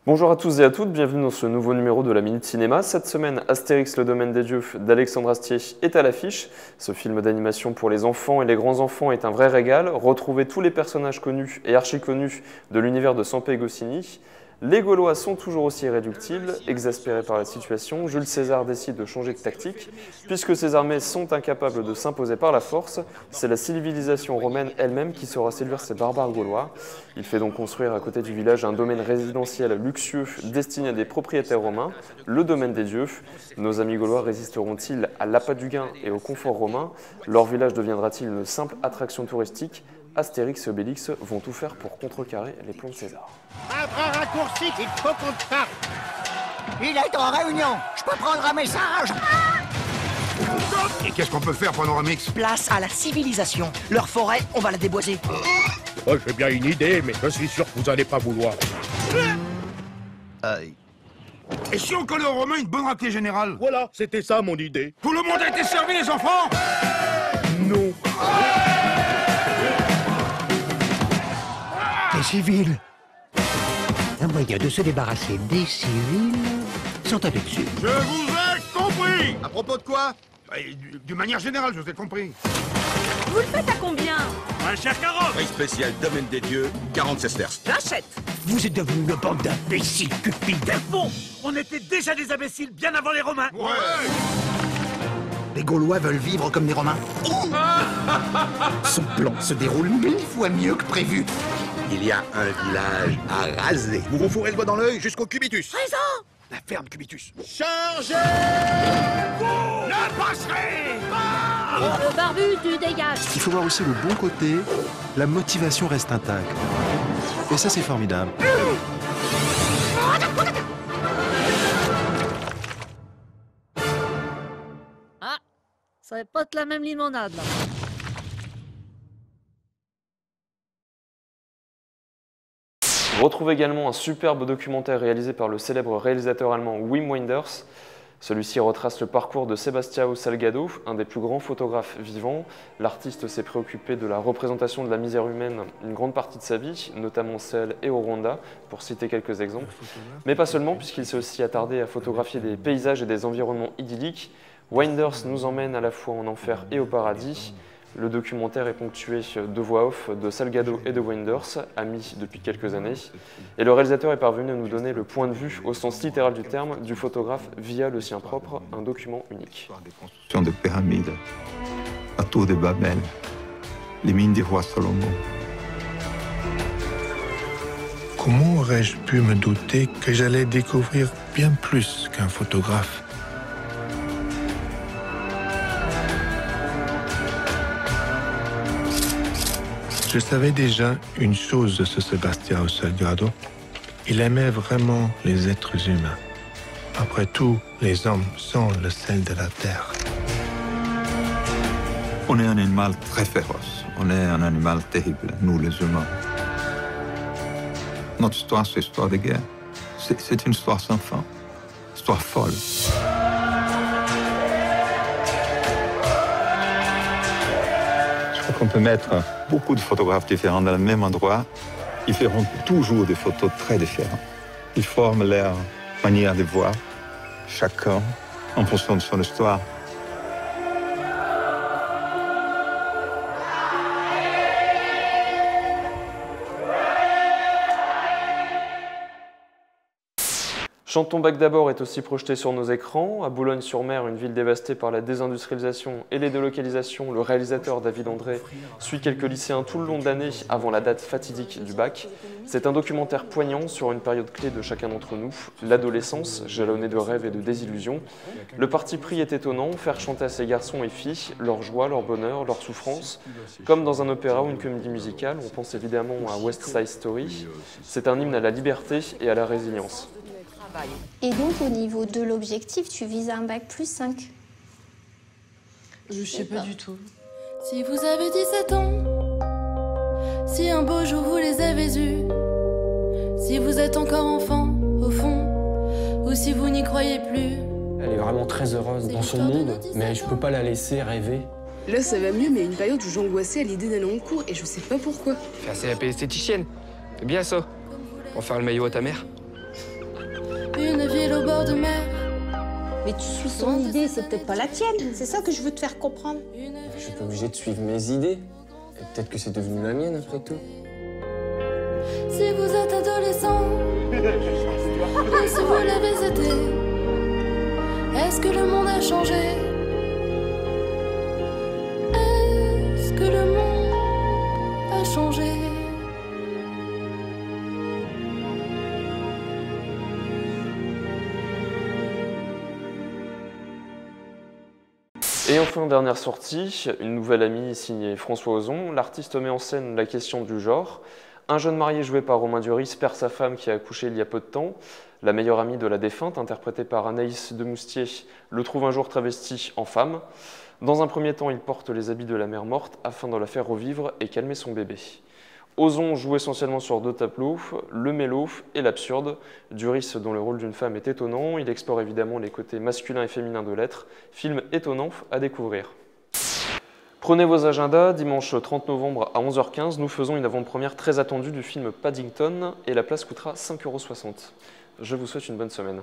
Bonjour à tous et à toutes, bienvenue dans ce nouveau numéro de la Minute Cinéma. Cette semaine, Astérix, le domaine des dieux d'Alexandre Astier est à l'affiche. Ce film d'animation pour les enfants et les grands-enfants est un vrai régal. Retrouvez tous les personnages connus et archi-connus de l'univers de Sampe et Goscinny. Les Gaulois sont toujours aussi irréductibles. Exaspérés par la situation, Jules César décide de changer de tactique. Puisque ses armées sont incapables de s'imposer par la force, c'est la civilisation romaine elle-même qui saura séduire ces barbares gaulois. Il fait donc construire à côté du village un domaine résidentiel luxueux destiné à des propriétaires romains, le domaine des dieux. Nos amis gaulois résisteront-ils à l'appât du gain et au confort romain? Leur village deviendra-t-il une simple attraction touristique? Astérix et Obélix vont tout faire pour contrecarrer les plans de César. Un bras raccourci, il faut qu'on te parte. Il est en réunion. Je peux prendre un message? Et qu'est-ce qu'on peut faire pendant un mix? Place à la civilisation. Leur forêt, on va la déboiser. Oh, j'ai bien une idée, mais je suis sûr que vous n'allez pas vouloir. Et si on collait aux Romains une bonne raclée générale? Voilà, c'était ça mon idée. Tout le monde a été servi, les enfants? Non. Les civils. Un moyen de se débarrasser des civils sans taper dessus. Je vous ai compris! À propos de quoi? D'une manière générale, je vous ai compris. Vous le faites à combien? Un cher carotte. Prix spécial Domaine des Dieux, 40 sesterces. J'achète. Vous êtes devenus une bande d'imbéciles cupides. Bon, on était déjà des imbéciles bien avant les Romains. Ouais! Les Gaulois veulent vivre comme les Romains. Son plan se déroule 1000 fois mieux que prévu. Il y a un village à raser. Vous vous fourrez le doigt dans l'œil jusqu'au cubitus. La ferme Cubitus. Chargez! Le passerai! Le barbu, tu dégages. Il faut voir aussi le bon côté, la motivation reste intacte. Et ça, c'est formidable. Ah, ça va pas être la même limonade, là. Retrouvez également un superbe documentaire réalisé par le célèbre réalisateur allemand Wim Wenders. Celui-ci retrace le parcours de Sebastião Salgado, un des plus grands photographes vivants. L'artiste s'est préoccupé de la représentation de la misère humaine une grande partie de sa vie, notamment celle et au Rwanda, pour citer quelques exemples. Mais pas seulement, puisqu'il s'est aussi attardé à photographier des paysages et des environnements idylliques. Wenders nous emmène à la fois en enfer et au paradis. Le documentaire est ponctué de voix off de Salgado et de Wenders, amis depuis quelques années. Et le réalisateur est parvenu à nous donner le point de vue, au sens littéral du terme, du photographe via le sien propre, un document unique. Des constructions de pyramides, la tour de Babel, les mines du roi Salomon. Comment aurais-je pu me douter que j'allais découvrir bien plus qu'un photographe? Je savais déjà une chose de ce Sebastião Salgado. Il aimait vraiment les êtres humains. Après tout, les hommes sont le sel de la terre. On est un animal très féroce. On est un animal terrible, nous les humains. Notre histoire, c'est l'histoire de guerre. C'est une histoire sans fin. Histoire folle. Je crois qu'on peut mettre beaucoup de photographes différents dans le même endroit. Ils feront toujours des photos très différentes. Ils forment leur manière de voir, chacun en fonction de son histoire. Chantons Bac d'abord est aussi projeté sur nos écrans. À Boulogne-sur-Mer, une ville dévastée par la désindustrialisation et les délocalisations, le réalisateur David André suit quelques lycéens tout le long de l'année avant la date fatidique du bac. C'est un documentaire poignant sur une période clé de chacun d'entre nous, l'adolescence, jalonnée de rêves et de désillusions. Le parti pris est étonnant, faire chanter à ces garçons et filles leur joie, leur bonheur, leur souffrance. Comme dans un opéra ou une comédie musicale, on pense évidemment à West Side Story. C'est un hymne à la liberté et à la résilience. Et donc, au niveau de l'objectif, tu vises un bac plus 5? Je sais pas du tout. Si vous avez 17 ans, si un beau jour vous les avez eus, si vous êtes encore enfant, au fond, ou si vous n'y croyez plus. Elle est vraiment très heureuse dans son monde, mais je peux pas la laisser rêver. Là, ça va mieux, mais une période où j'angoissais à l'idée d'aller en cours et je sais pas pourquoi. Faire CAP esthéticienne, c'est bien ça. Pour faire le maillot à ta mère. une ville au bord de mer. Mais tu suis son idée, c'est peut-être pas la tienne. C'est ça que je veux te faire comprendre. Je suis pas obligé de suivre mes idées. Et peut-être que c'est devenu la mienne après tout. Si vous êtes adolescent, et si vous l'avez été, est-ce que le monde a changé? Est-ce que le monde a changé? Et enfin, dernière sortie, une nouvelle amie signée François Ozon. L'artiste met en scène la question du genre. Un jeune marié joué par Romain Duris perd sa femme qui a accouché il y a peu de temps. La meilleure amie de la défunte, interprétée par Anaïs Demoustier, le trouve un jour travesti en femme. Dans un premier temps, il porte les habits de la mère morte afin de la faire revivre et calmer son bébé. Ozon joue essentiellement sur deux tableaux, le mélo et l'absurde. Duris, dont le rôle d'une femme est étonnant, il explore évidemment les côtés masculins et féminins de l'être. Film étonnant à découvrir. Prenez vos agendas, dimanche 30 novembre à 11h15, nous faisons une avant-première très attendue du film Paddington et la place coûtera 5,60 €. Je vous souhaite une bonne semaine.